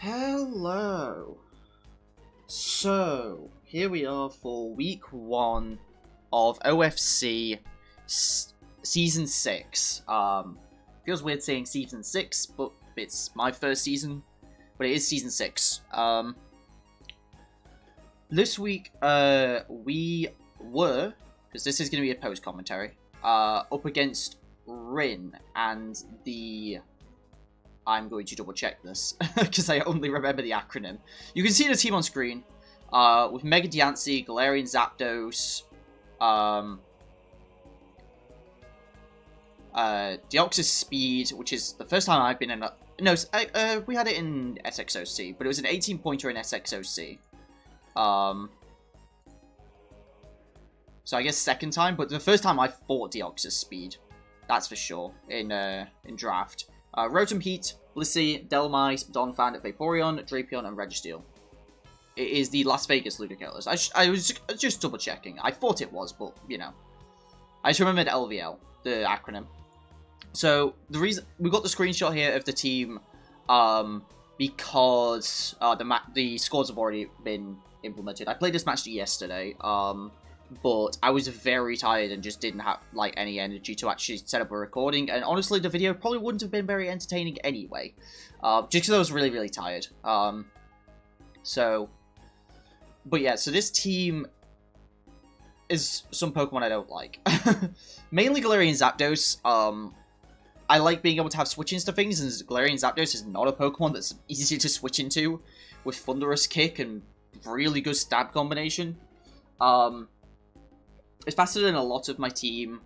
Hello. So, here we are for week 1 of OFC Season 6. Feels weird saying Season 6, but it's my first season. But it is Season 6. This week, we were, because this is going to be a post-commentary, up against Rin and the... I'm going to double check this, because I only remember the acronym. You can see the team on screen, with Mega Diancie, Galarian Zapdos, Deoxys-Speed, which is the first time I've been in a... No, we had it in SXOC, but it was an 18-pointer in SXOC. So I guess second time, but the first time I fought Deoxys-Speed, that's for sure, in draft. Rotom Heat, Blissey, Dhelmise, Donphan, Vaporeon, Drapion, and Registeel. It is the Las Vegas Ludicrous. I was just double checking. I thought it was, but, you know. I just remembered LVL, the acronym. So, the reason... we got the screenshot here of the team, because the scores have already been implemented. I played this match yesterday, but I was very tired and just didn't have, like, any energy to actually set up a recording. And honestly, the video probably wouldn't have been very entertaining anyway. Just because I was really, really tired. But yeah, so this team is some Pokemon I don't like. Mainly Galarian Zapdos. I like being able to have switch-ins to things, and Galarian Zapdos is not a Pokemon that's easy to switch into, with Thunderous Kick and really good stab combination. It's faster than a lot of my team,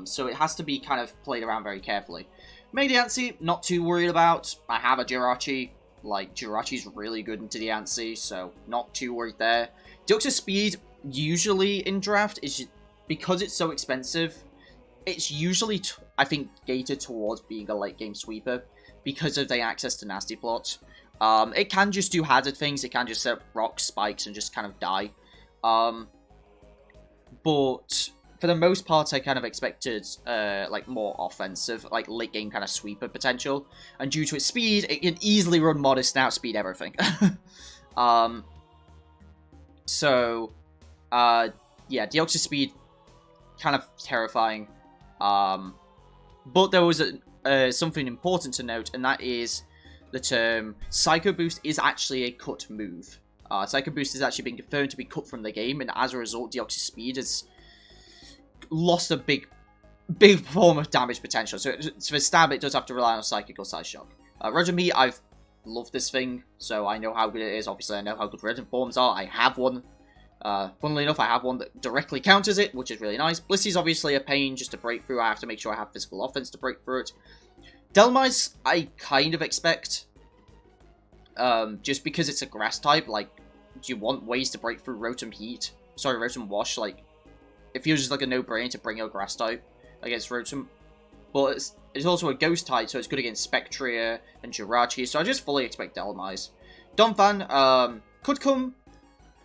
so it has to be kind of played around very carefully. Mega Diancie, not too worried about. I have a Jirachi. Like, Jirachi's really good into Diancie, so not too worried there. Deoxys-Speed, usually in draft, is because it's so expensive, it's usually, I think, gated towards being a late-game sweeper because of the access to Nasty Plot. It can just do hazard things, it can just set up rocks, spikes, and just kind of die. But for the most part, I kind of expected like more offensive, like late game kind of sweeper potential. And due to its speed, it can easily run Modest and outspeed everything. Yeah, Deoxys-Speed, kind of terrifying. But there was something important to note, and that is the term Psycho Boost is actually a cut move. Psycho Boost has actually been confirmed to be cut from the game, and as a result, Deoxys-Speed has lost a big form of damage potential. So for stab, it does have to rely on Psychic or Side Shock. Rotom Heat, I've loved this thing, so I know how good it is. Obviously, I know how good Rotom forms are. I have one. Funnily enough, I have one that directly counters it, which is really nice. Blissey's obviously a pain just to break through. I have to make sure I have physical offense to break through it. Dhelmise, I kind of expect. Just because it's a grass type, like, do you want ways to break through Rotom Heat? Sorry, Rotom Wash, like, it feels just like a no-brainer to bring a grass type against Rotom. But it's also a ghost type, so it's good against Spectria and Jirachi, so I just fully expect Dhelmise. Donphan, could come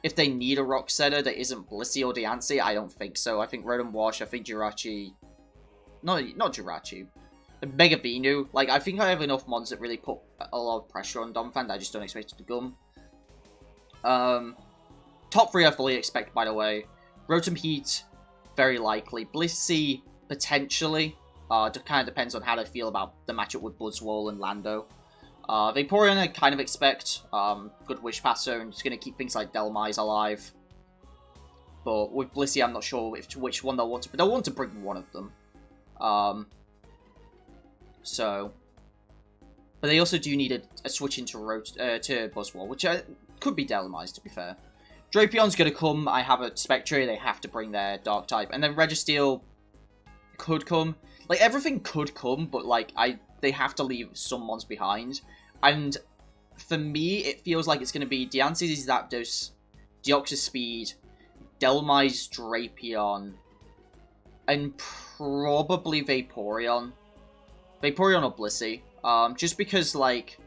if they need a rock setter that isn't Blissey or Diancie. I don't think so. I think Rotom Wash, I think Jirachi... No, not Jirachi. Mega Venu. Like, I think I have enough mons that really put a lot of pressure on Donphan. I just don't expect it to come. Top 3 I fully expect, by the way. Rotom Heat, very likely. Blissey, potentially. It kind of depends on how they feel about the matchup with Buzzwole and Lando. Vaporeon I kind of expect. Good Wish Passer, and it's going to keep things like Dhelmise alive. But with Blissey, I'm not sure which one they'll want to... But they'll want to bring one of them. But they also do need a switch into to Buzzwole, which could be Dhelmise, to be fair. Drapion's going to come. I have a Spectre. They have to bring their Dark type. And then Registeel could come. Like, everything could come, but, like, they have to leave some mons behind. And for me, it feels like it's going to be Diancie, Zapdos, Deoxys-Speed, Dhelmise, Drapion, and probably Vaporeon. Vaporeon or Blissey. Just because, like,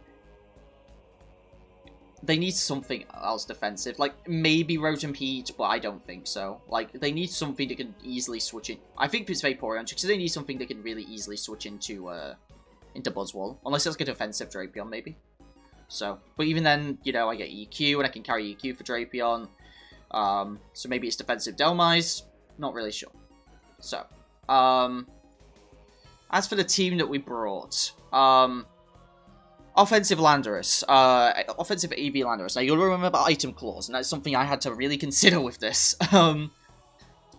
they need something else defensive. Like, maybe Rotom Heat, but I don't think so. Like, they need something that can easily switch in. I think it's Vaporeon, because they need something that can really easily switch into Buzzwole. Unless it's like a defensive Drapion, maybe. So, but even then, you know, I get EQ, and I can carry EQ for Drapion. So maybe it's defensive Delmise. Not really sure. So, as for the team that we brought, offensive Landorus, offensive EV Landorus. Now, you'll remember about item clause, and that's something I had to really consider with this.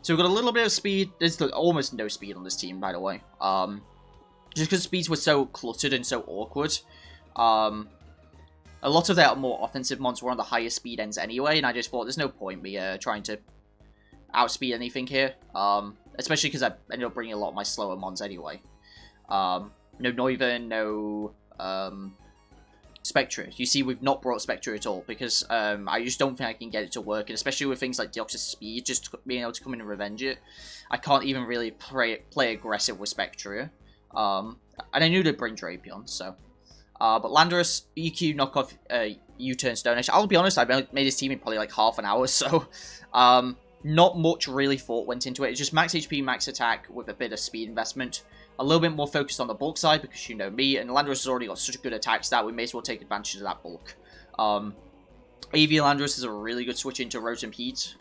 So we've got a little bit of speed. There's almost no speed on this team, by the way. Just because speeds were so cluttered and so awkward. A lot of their more offensive mons were on the higher speed ends anyway, and I just thought there's no point me trying to outspeed anything here. Especially because I ended up bringing a lot of my slower mons anyway. No Noivern, no Spectre. You see, we've not brought Spectre at all, because I just don't think I can get it to work, and especially with things like Deoxys-Speed, just being able to come in and revenge it, I can't even really play aggressive with Spectre. And I knew to bring Drapion, so... but Landorus, EQ, knockoff, U-turn, Stone Edge. I'll be honest, I made this team in probably like half an hour, so... not much really thought went into it. It's just max HP, max attack with a bit of speed investment. A little bit more focused on the bulk side, because you know me, and Landorus has already got such a good attack stat, we may as well take advantage of that bulk. AV Landorus is a really good switch into Rotom Heat,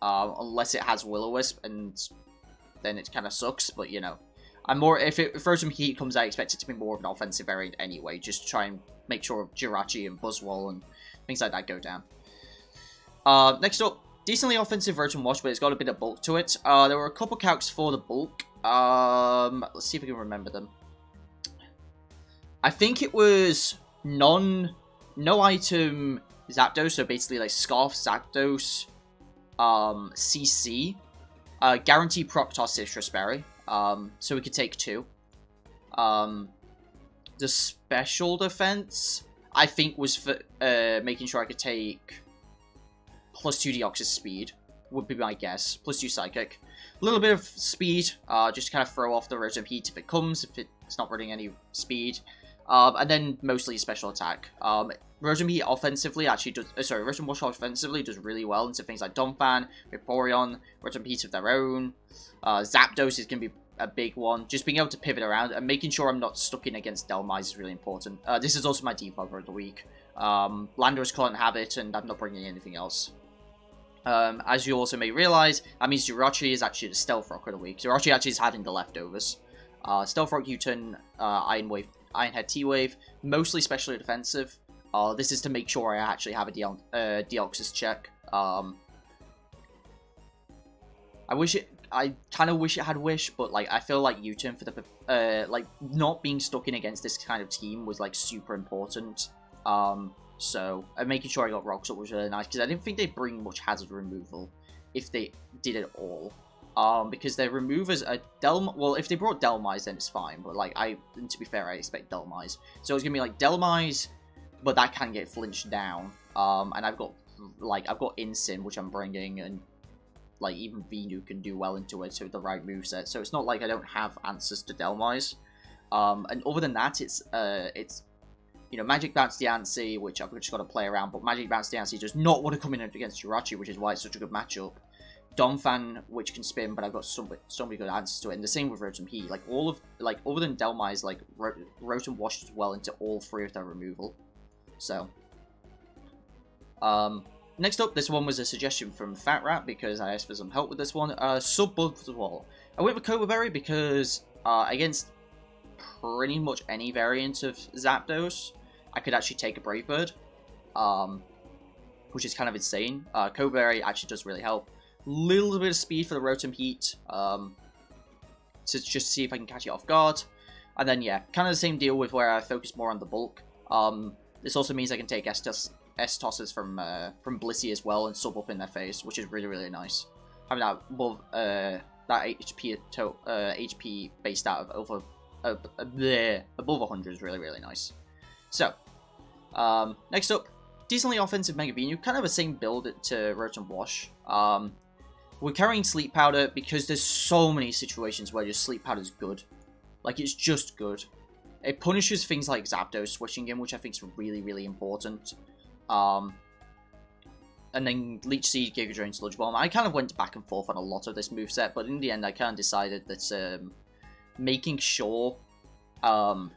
unless it has Will-O-Wisp, and then it kind of sucks, but you know. If Rotom Heat comes out, I expect it to be more of an offensive variant anyway, just to try and make sure Jirachi and Buzzwole and things like that go down. Next up, decently offensive Rotom Wash, but it's got a bit of bulk to it. There were a couple calcs for the bulk. Let's see if we can remember them. I think it was no item Zapdos, so basically like Scarf, Zapdos, CC, guarantee Proctor, Citrus Berry, so we could take 2. The special defense, I think, was for making sure I could take +2 Deoxys-Speed, would be my guess, +2 Psychic. A little bit of speed, just to kind of throw off the Rotom Heat if it comes, if it's not running any speed. And then mostly special attack. Rotom Heat offensively actually does... Rotom Wash offensively does really well into things like Donphan, Vaporeon, Rotom Heat of their own. Zapdos is going to be a big one. Just being able to pivot around and making sure I'm not stuck in against Delmise is really important. This is also my debugger of the week. Landorus can't have it, and I'm not bringing anything else. As you also may realize, that means Jirachi is actually the Stealth Rock of the week. Jirachi actually is having the leftovers. Stealth Rock, U-turn, Iron Head, T-Wave, mostly specially defensive. This is to make sure I actually have a Deoxys check. I kind of wish it had Wish, but like I feel like U-turn for the like not being stuck in against this kind of team was like super important. So, making sure I got Rocks Up was really nice, because I didn't think they'd bring much hazard removal if they did it all. Because their removers are well, if they brought Delmise, then it's fine, but like, to be fair, I expect Delmise. So it's gonna be like Delmise, but that can get flinched down. And I've got Incin, which I'm bringing, and like, even Venu can do well into it, so the right moveset. So it's not like I don't have answers to Delmise. And other than that, it's you know, Magic Bounce Diancie, which I've just got to play around, but Magic Bounce Diancie does not want to come in against Jirachi, which is why it's such a good matchup. Donphan, which can spin, but I've got so many good answers to it, and the same with Rotom Heat. Like, other than Delmise, like, Rotom washes well into all 3 of their removal. So, next up, this one was a suggestion from Fat Rat, because I asked for some help with this one. Sub-Buzzwole. I went with Cobra Berry because, against pretty much any variant of Zapdos, I could actually take a Brave Bird, which is kind of insane. Cobra Berry actually does really help. Little bit of speed for the Rotom Heat, to just see if I can catch it off guard. And then, yeah, kind of the same deal with where I focus more on the bulk. This also means I can take S-tosses from Blissey as well and sub up in their face, which is really, really nice. Having that above, that HP based out of over... above 100 is really, really nice. So, next up, decently offensive Mega Venu, kind of the same build to Rotom Wash. We're carrying Sleep Powder because there's so many situations where just Sleep Powder is good. Like, it's just good. It punishes things like Zapdos switching in, which I think is really, really important. And then Leech Seed, Giga Drain, Sludge Bomb. I kind of went back and forth on a lot of this moveset, but in the end I kind of decided that making sure that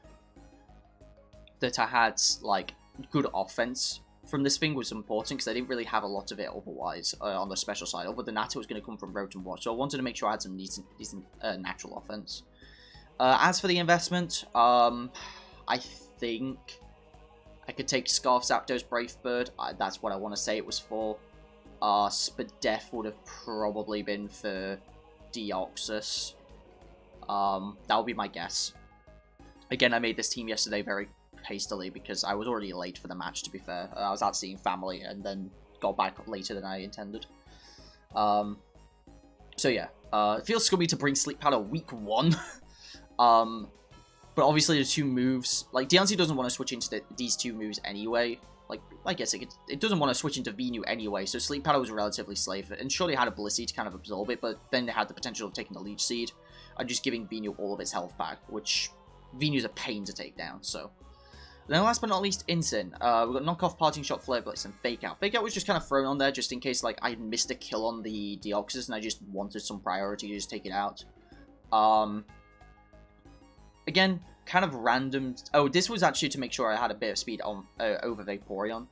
I had, like, good offense from this thing was important, because I didn't really have a lot of it otherwise on the special side. Other than that, it was going to come from Rotom Watch, so I wanted to make sure I had some decent natural offense. As for the investment, I think I could take Scarf, Zapdos, Brave Bird. That's what I want to say it was for. Spadef would have probably been for Deoxys. That would be my guess. Again, I made this team yesterday very hastily because I was already late for the match, to be fair. I was out seeing family and then got back later than I intended. So yeah, it feels scummy to bring Sleep Powder week 1. But obviously the 2 moves, like Deoxys doesn't want to switch into these 2 moves anyway. Like I guess it doesn't want to switch into Venu anyway, so Sleep Powder was relatively safe, and sure they had a Blissey to kind of absorb it, but then they had the potential of taking the Leech Seed and just giving Venu all of its health back, which Venu's a pain to take down, so. Then last but not least, Incin. We've got Knockoff, Parting Shot, Flare Blitz, and Fake Out. Fake Out was just kind of thrown on there just in case like I missed a kill on the Deoxys and I just wanted some priority to just take it out. Again, kind of random. Oh, this was actually to make sure I had a bit of speed on over Vaporeon.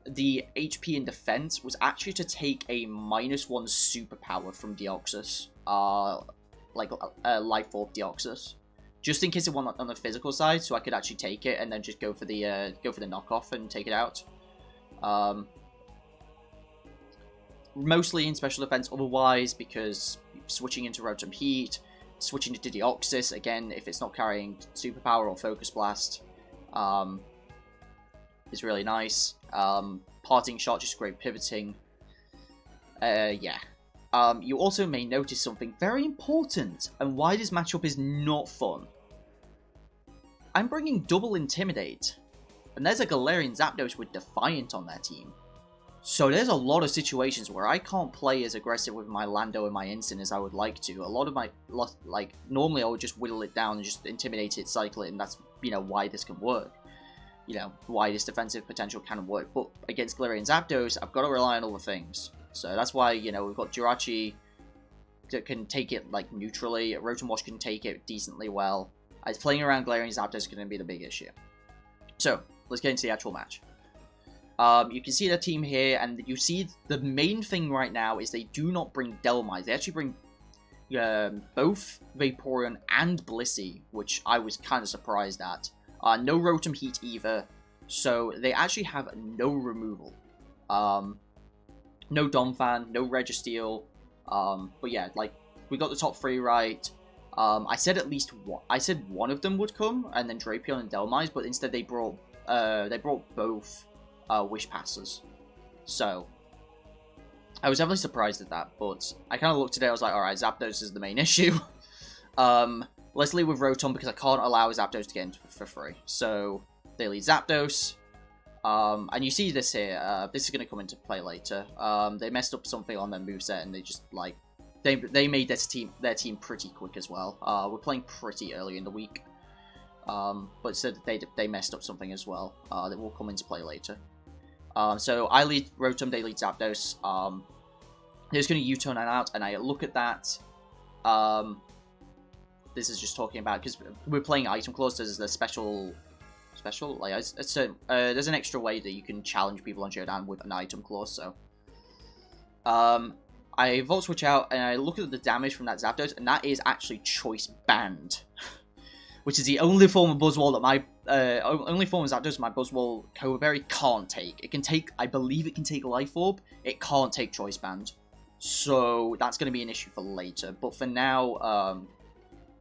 The HP and defense was actually to take a -1 superpower from Deoxys. Like Life Orb Deoxys, just in case it went on the physical side, so I could actually take it and then just go for the knockoff and take it out. Mostly in special defense, otherwise because switching into Rotom Heat, switching into Deoxys again if it's not carrying Superpower or Focus Blast, is really nice. Parting Shot, just great pivoting. Yeah. You also may notice something very important, and why this matchup is not fun. I'm bringing double Intimidate, and there's a Galarian Zapdos with Defiant on their team. So there's a lot of situations where I can't play as aggressive with my Lando and my Incin as I would like to. A lot of my, like, normally I would just whittle it down and just intimidate it, cycle it, and that's, you know, why this can work. You know, why this defensive potential can work. But against Galarian Zapdos, I've got to rely on other things. So that's why, you know, we've got Jirachi that can take it, like, neutrally. Rotom Wash can take it decently well. As playing around Galarian Zapdos is going to be the big issue. So, let's get into the actual match. You can see the team here, and you see the main thing right now is they do not bring Dhelmise. They actually bring both Vaporeon and Blissey, which I was kind of surprised at. No Rotom Heat either, so they actually have no removal. No Donphan, no Registeel, but yeah, like, we got the top 3 right. I said at least one. I said one of them would come, and then Drapion and Dhelmise, but instead they brought both Wish Passers. So I was definitely surprised at that, but I kind of looked at it, I was like, alright, Zapdos is the main issue. Let's lead with Rotom, because I can't allow Zapdos to get in for free. So they lead Zapdos. And you see this here, this is going to come into play later. They messed up something on their moveset, and they just, like, they made their team pretty quick as well. We're playing pretty early in the week. But said they messed up something as well, that will come into play later. So I lead Rotom, they lead Zapdos. They're just going to U-turn out, and I look at that. This is just talking about, because we're playing Item Clause, there's a special, like, there's an extra way that you can challenge people on Showdown with an Item Clause, so. I Volt Switch out, and I look at the damage from that Zapdos, and that is actually Choice Band. Which is the only form of Buzzwole that my, only form of Zapdos my Buzzwole Cobra Berry can't take. It can take, I believe it can take Life Orb, it can't take Choice Band. So, that's going to be an issue for later. But for now,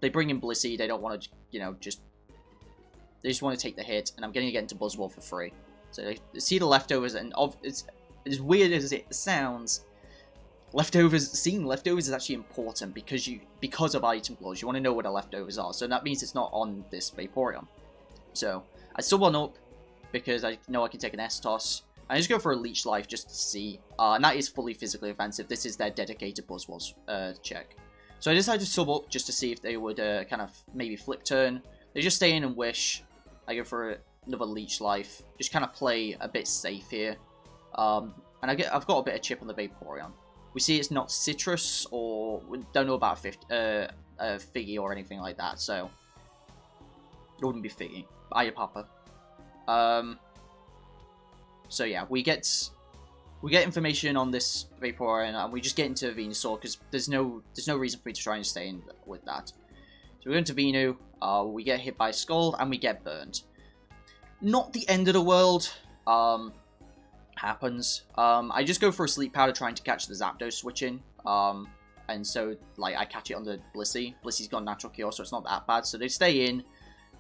they bring in Blissey, they don't want to, you know, they just want to take the hit, and I'm going to get into Buzzwole for free. So, they see the leftovers, and it's as weird as it sounds, seeing leftovers is actually important because of Item Clause. You want to know what the leftovers are, so that means it's not on this Vaporeon. So I sub one up because I know I can take an S-Toss. I just go for a Leech Life just to see, and that is fully physically offensive. This is their dedicated Buzzwoles check. So I decided to sub up just to see if they would kind of maybe flip turn. They just stay in and wish. I go for another Leech Life, just kind of play a bit safe here, and I've got a bit of chip on the Vaporeon. We see it's not Citrus, or we don't know about Figgy or anything like that, so It wouldn't be fitting. Bye, Papa. So yeah, we get information on this Vaporeon, and we just get into Venusaur because there's no reason for me to try and stay in with that. So we go into Venu, we get hit by a Scald, and we get burned. Not the end of the world. Happens. I just go for a Sleep Powder trying to catch the Zapdos switch in. And so like I catch it on the Blissey. Blissey's got Natural Cure, so it's not that bad. So they stay in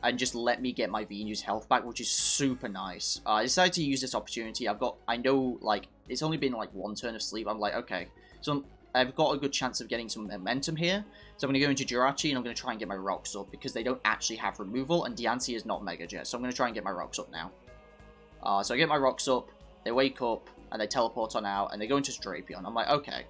and just let me get my Venu's health back, which is super nice. I decided to use this opportunity. I know, like, it's only been, like, one turn of sleep. I'm like, okay, so I've got a good chance of getting some momentum here. So I'm going to go into Jirachi, and I'm going to try and get my Rocks up, because they don't actually have removal, and Diancie is not Mega Jet. So I'm going to try and get my Rocks up now. So I get my Rocks up, they wake up, and they teleport on out, and they go into Drapion. I'm like, okay.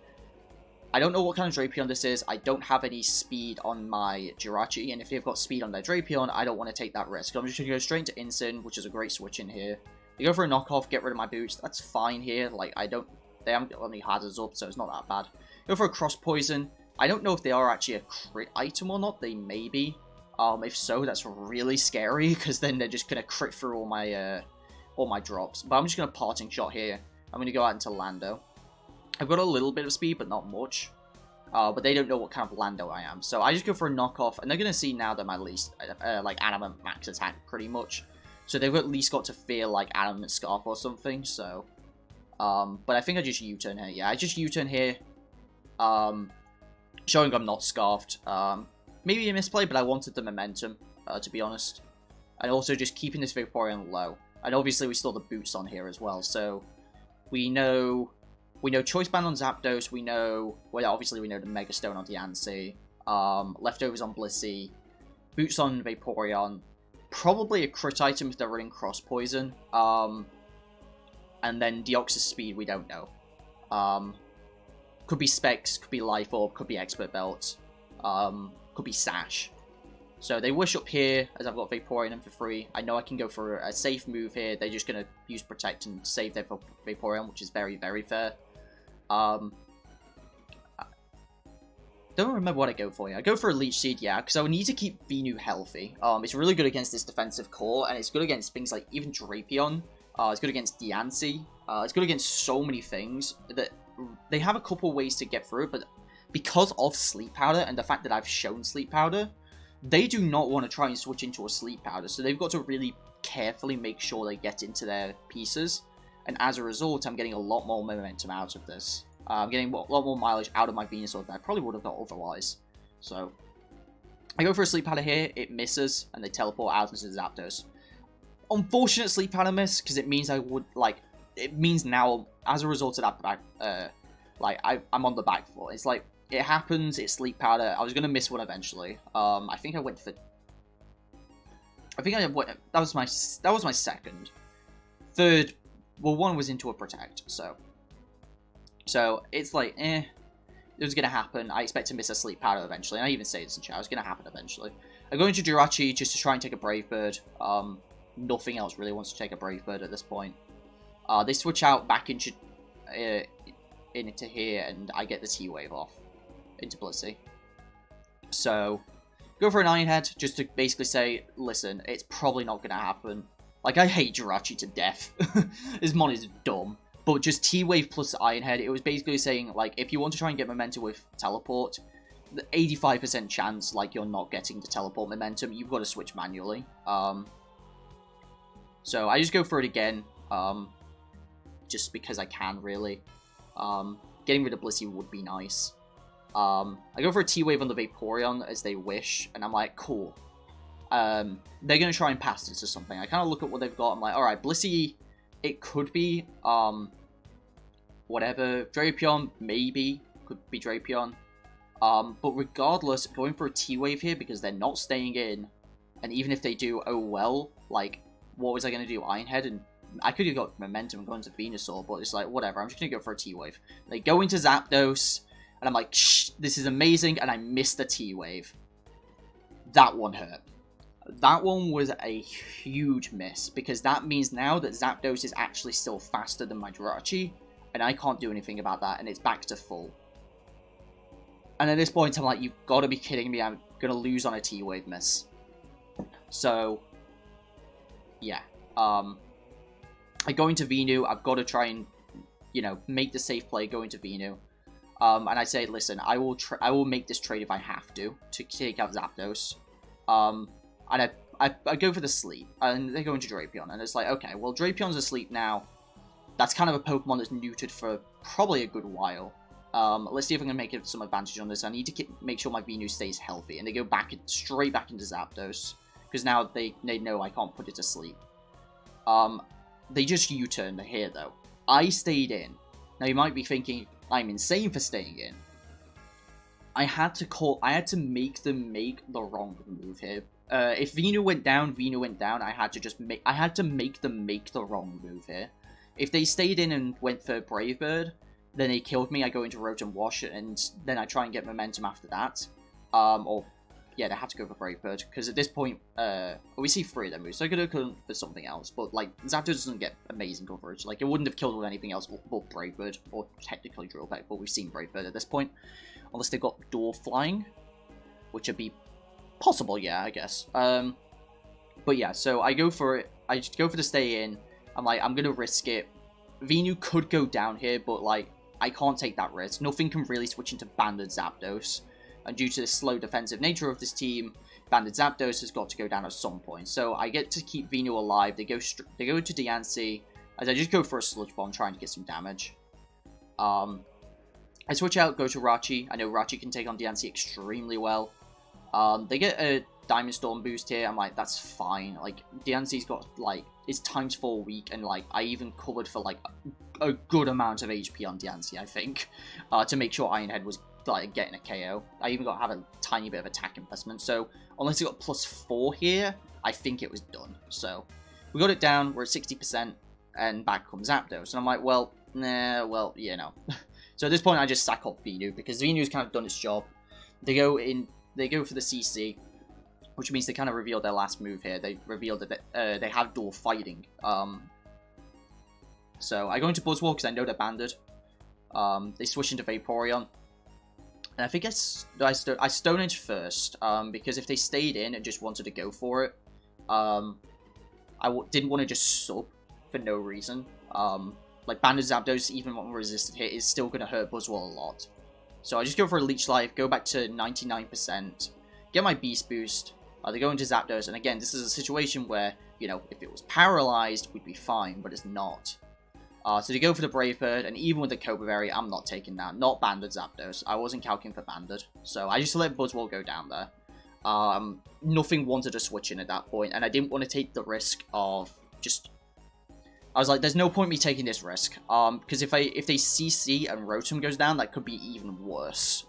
I don't know what kind of Drapion this is. I don't have any speed on my Jirachi, and if they've got speed on their Drapion, I don't want to take that risk. So I'm just going to go straight to Incin, which is a great switch in here. They go for a knockoff, get rid of my boots. That's fine here. Like, they haven't got any hazards up, so it's not that bad. Go for a Cross Poison. I don't know if they are actually a crit item or not. They may be. If so, that's really scary, because then they're just going to crit through all my drops. But I'm just going to Parting Shot here. I'm going to go out into Lando. I've got a little bit of speed, but not much. But they don't know what kind of Lando I am. So I just go for a knockoff, and they're going to see now that I'm at least, like, Adamant Max Attack, pretty much. So they've at least got to feel like Adamant Scarf or something, so... but I think I just U-turn here. Yeah, I just U-turn here. Showing I'm not Scarfed. Maybe a misplay, but I wanted the momentum, to be honest. And also just keeping this Vaporeon low. And obviously we still have the boots on here as well, so... We know Choice Band on Zapdos, we know obviously we know the Mega Stone on Diancie, Leftovers on Blissey, Boots on Vaporeon, probably a crit item if they're running Cross Poison, and then Deoxys-Speed we don't know. Could be Specs, could be Life Orb, could be Expert Belt, could be Sash. So they wish up here, as I've got Vaporeon in for free. I know I can go for a safe move here. They're just going to use Protect and save their Vaporeon, which is very, very fair. Don't remember what I go for here. I go for a Leech Seed, yeah, because I would need to keep Venu healthy. It's really good against this defensive core, and it's good against things like even Drapion. It's good against Diancie. It's good against so many things that they have a couple ways to get through it, but because of Sleep Powder and the fact that I've shown Sleep Powder, they do not want to try and switch into a Sleep Powder, so they've got to really carefully make sure they get into their pieces, and as a result, I'm getting a lot more momentum out of this. I'm getting a lot more mileage out of my Venusaur than I probably would have got otherwise. So, I go for a Sleep Powder here, it misses, and they teleport out into Zapdos. Unfortunate Sleep Powder miss, because it means it means now, as a result of that, I'm on the back foot. It's like, it happens, it's Sleep Powder. I was going to miss one eventually. I think I went for... that was my second. Third, well, one was into a Protect, so it's like, it was going to happen. I expect to miss a Sleep Powder eventually, and I even say this in chat, it's going to happen eventually. I go into Jirachi just to try and take a Brave Bird. Nothing else really wants to take a Brave Bird at this point. They switch out back into here, and I get the T-Wave off into Blissey. So, go for an Iron Head, just to basically say, listen, it's probably not going to happen. Like, I hate Jirachi to death. This mon is dumb. But just T-Wave plus Iron Head, it was basically saying, like, if you want to try and get momentum with Teleport, the 85% chance, like, you're not getting the Teleport momentum, you've got to switch manually. So, I just go for it again, just because I can, really. Getting rid of Blissey would be nice. I go for a T-Wave on the Vaporeon as they wish, and I'm like, cool. They're going to try and pass this to something. I kind of look at what they've got, I'm like, alright, Blissey, it could be, whatever. Drapion, maybe, could be Drapion. But regardless, going for a T-Wave here, because they're not staying in, and even if they do, oh well, like, what was I going to do, Iron Head, and I could have got momentum and gone to Venusaur, but it's like, whatever, I'm just going to go for a T-Wave. They go into Zapdos, and I'm like, shh, this is amazing, and I missed the T-Wave. That one hurt. That one was a huge miss, because that means now that Zapdos is actually still faster than my Jirachi, and I can't do anything about that, and it's back to full. And at this point, I'm like, you've got to be kidding me, I'm going to lose on a T-Wave miss. So, yeah. I go into Venu, I've got to try and, you know, make the safe play, go into Venu. And I say, listen, I will make this trade if I have to take out Zapdos. And I go for the sleep, and they go into Drapion, and it's like, okay, well, Drapion's asleep now. That's kind of a Pokemon that's neutered for probably a good while. Let's see if I can make some advantage on this. I need to make sure my Venu stays healthy, and they go straight back into Zapdos, because now they know I can't put it to sleep. They just U-turned here, though. I stayed in. Now, you might be thinking, I'm insane for staying in. I had to make them make the wrong move here. If Venu went down, Venu went down. I had to make them make the wrong move here. If they stayed in and went for Brave Bird, then they killed me. I go into Rotom Wash, and then I try and get momentum after that. Yeah, they had to go for Brave Bird, because at this point, we see 3 of them moves, so I could have gone for something else, but, like, Zapdos doesn't get amazing coverage. Like, it wouldn't have killed with anything else but Brave Bird, or technically Drill Peck, but we've seen Brave Bird at this point. Unless they've got Door Flying, which would be possible, yeah, I guess. But yeah, so I go for it. I just go for the stay in. I'm like, I'm gonna risk it. Venu could go down here, but, like, I can't take that risk. Nothing can really switch into Banded Zapdos. And due to the slow defensive nature of this team, Banded Zapdos has got to go down at some point. So I get to keep Venu alive. They go to Diancie, as I just go for a Sludge Bomb, trying to get some damage. I switch out, go to Rachi. I know Rachi can take on Diancie extremely well. They get a Diamond Storm boost here. I'm like, that's fine. Like, Diancie's got, like, it's ×4 weak, and, like, I even covered for, like, a good amount of HP on Diancie, I think, to make sure Iron Head was, like, getting a KO. I even got to have a tiny bit of attack investment, so unless it got +4 here, I think it was done. So we got it down, we're at 60%, and back comes Zapdos, and I'm like, well, nah, well, you know. So at this point, I just sack up Venu, because Venu's kind of done its job. They go for the CC, which means they kind of revealed their last move here. They revealed that they have dual fighting. So I go into Buzzwole because I know they're banded. They switch into Vaporeon. And I think I Stone Edge first, because if they stayed in and just wanted to go for it, didn't want to just sub for no reason. Like, Banded Zapdos, even when resisted hit, is still going to hurt Buzzwole a lot. So I just go for a Leech Life, go back to 99%, get my Beast Boost. They go into Zapdos, and again, this is a situation where, you know, if it was paralyzed, we'd be fine, but it's not. So they go for the Brave Bird, and even with the Cobra Berry, I'm not taking that. Not Banded Zapdos. I wasn't calculating for Banded, so I just let Buzzwole go down there. Nothing wanted to switch in at that point, and I didn't want to take the risk of just... I was like, there's no point me taking this risk, because if they CC and Rotom goes down, that could be even worse.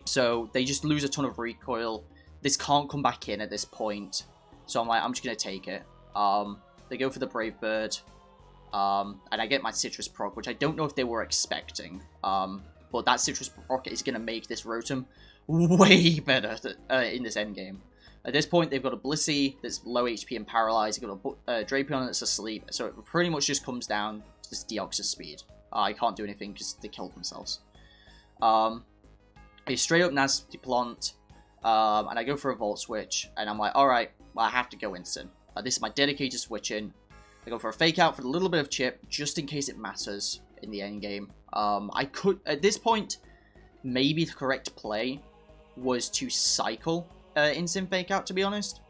So they just lose a ton of recoil. This can't come back in at this point, so I'm like, I'm just going to take it. They go for the Brave Bird, and I get my Citrus proc, which I don't know if they were expecting, but that Citrus proc is going to make this Rotom way better in this endgame. At this point, they've got a Blissey that's low HP and paralyzed. They've got a Drapion that's asleep. So it pretty much just comes down to this Deoxys-Speed. I can't do anything because they killed themselves. A straight up Nasty Plant. And I go for a Volt Switch. And I'm like, alright, well, I have to go instant. This is my dedicated switch in. I go for a Fake Out for a little bit of chip, just in case it matters in the end game. I could, at this point, maybe the correct play was to cycle instant Fake Out, to be honest.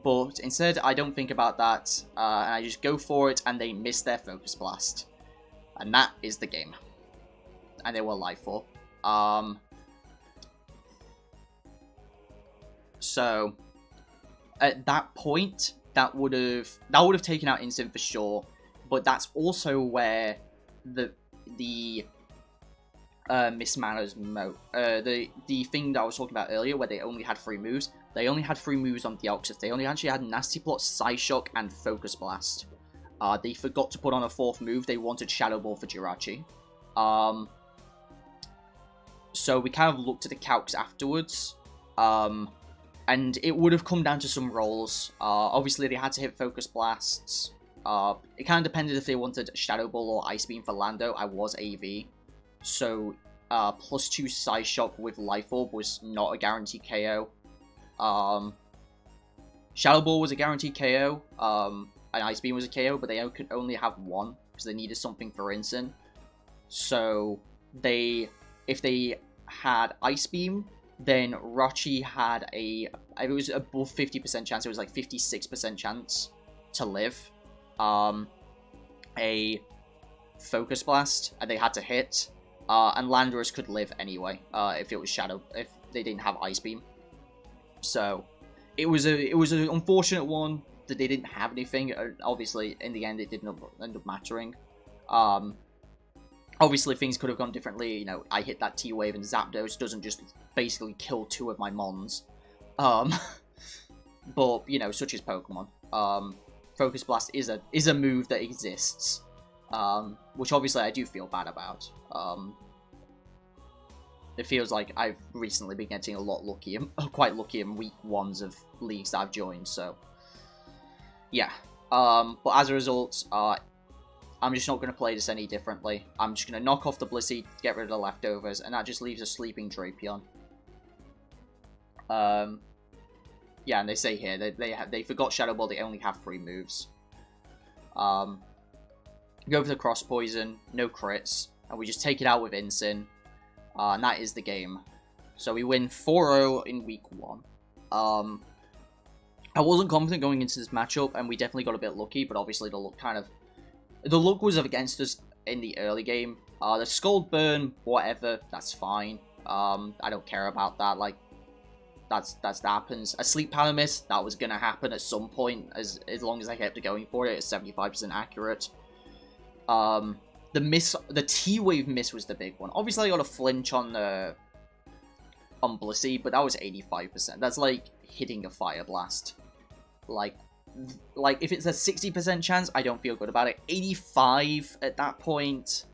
But instead, I don't think about that, and I just go for it, and they miss their Focus Blast. And that is the game. And they were Life for. So at that point, that would have taken out instant for sure. But that's also where the mismanners the thing that I was talking about earlier, where they only had 3 moves. They only had 3 moves on Deoxys. They only actually had Nasty Plot, Psyshock, and Focus Blast. They forgot to put on a 4th move. They wanted Shadow Ball for Jirachi. So we kind of looked at the calcs afterwards. And it would have come down to some rolls. Obviously, they had to hit Focus Blasts. It kind of depended if they wanted Shadow Ball or Ice Beam for Lando. I was AV. So, +2 Psyshock with Life Orb was not a guaranteed KO. Shadow Ball was a guaranteed KO, and Ice Beam was a KO, but they could only have one, because they needed something for Incin. So, if they had Ice Beam, then Rachi had it was above 50% chance, it was like 56% chance to live. A Focus Blast, and they had to hit, and Landorus could live anyway, if it was if they didn't have Ice Beam. So, it was an unfortunate one that they didn't have anything. Obviously, in the end, it didn't end up mattering. Obviously, things could have gone differently. You know, I hit that T-Wave and Zapdos doesn't just basically kill 2 of my Mons. But, you know, such as Pokemon. Focus Blast is a move that exists. Which obviously I do feel bad about. It feels like I've recently been getting a lot lucky, quite lucky in week 1s of leagues that I've joined, so... Yeah. But as a result, I'm just not going to play this any differently. I'm just going to knock off the Blissey, get rid of the leftovers, and that just leaves a sleeping Drapion. Yeah, and they say here, they forgot Shadow Ball, they only have 3 moves. Go for the Cross Poison, no crits, and we just take it out with Incin. And that is the game. So we win 4-0 in week 1. I wasn't confident going into this matchup, and we definitely got a bit lucky, but obviously the luck was against us in the early game. The Scald Burn, whatever, that's fine. I don't care about that, like, that happens. A Sleep Palamist, that was gonna happen at some point, as long as I kept going for it. It's 75% accurate. The T-Wave miss was the big one. Obviously, I got a flinch on Blissey, but that was 85%. That's like hitting a Fire Blast. Like if it's a 60% chance, I don't feel good about it. 85 at that point.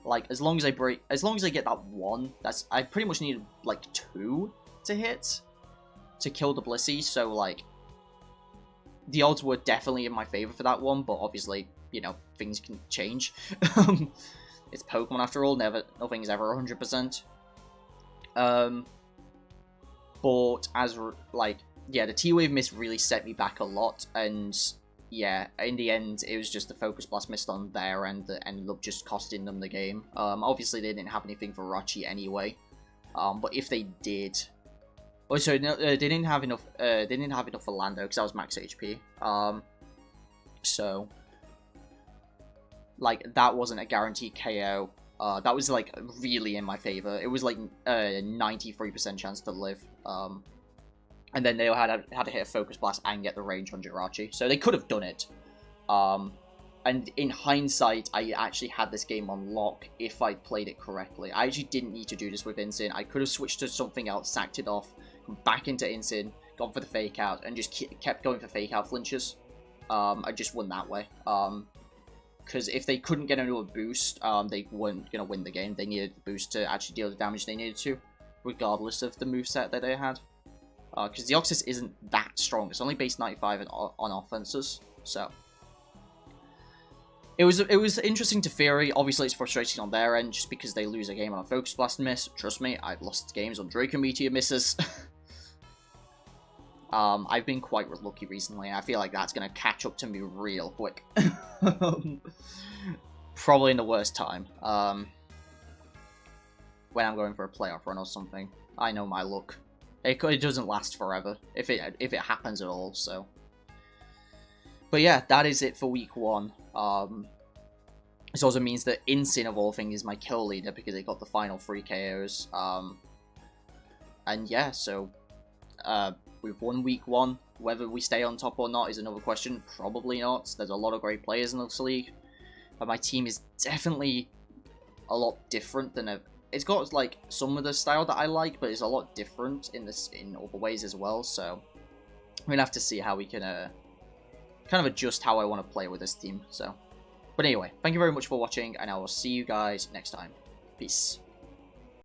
Like, as long as I get that 1, I pretty much needed like 2 to hit to kill the Blissey. So like, the odds were definitely in my favor for that one, but obviously, you know, things can change. It's Pokemon after all, nothing's ever 100%. But the T-Wave miss really set me back a lot, and yeah, in the end, it was just the Focus Blast missed on their end that ended up just costing them the game. Obviously, they didn't have anything for Rachi anyway, but if they did... Oh, sorry, no, they didn't have enough for Lando, because that was max HP. So... like, that wasn't a guaranteed KO. That was, like, really in my favor. It was, like, a 93% chance to live. And then they had to hit a Focus Blast and get the range on Jirachi. So they could have done it. And in hindsight, I actually had this game on lock if I played it correctly. I actually didn't need to do this with Incin. I could have switched to something else, sacked it off, come back into Incin, gone for the Fake Out, and just kept going for Fake Out flinches. I just won that way. Because if they couldn't get another boost, they weren't going to win the game. They needed the boost to actually deal the damage they needed to, regardless of the moveset that they had. Because Deoxys isn't that strong. It's only base 95 on offenses, so... It was interesting to theory. Obviously, it's frustrating on their end, just because they lose a game on a Focus Blast miss. Trust me, I've lost games on Draco Meteor misses. I've been quite lucky recently, and I feel like that's going to catch up to me real quick. Probably in the worst time. When I'm going for a playoff run or something. I know my luck. It doesn't last forever, if it happens at all, so... But yeah, that is it for week 1. This also means that Incin, of all things, is my kill leader, because it got the final 3 KOs. And yeah, so... we've won week 1. Whether we stay on top or not is another question. Probably not. There's a lot of great players in this league. But my team is definitely a lot different than it's got like some of the style that I like, but it's a lot different in other ways as well. So I'm gonna have to see how we can kind of adjust how I want to play with this team. So, but anyway, thank you very much for watching, and I will see you guys next time. Peace.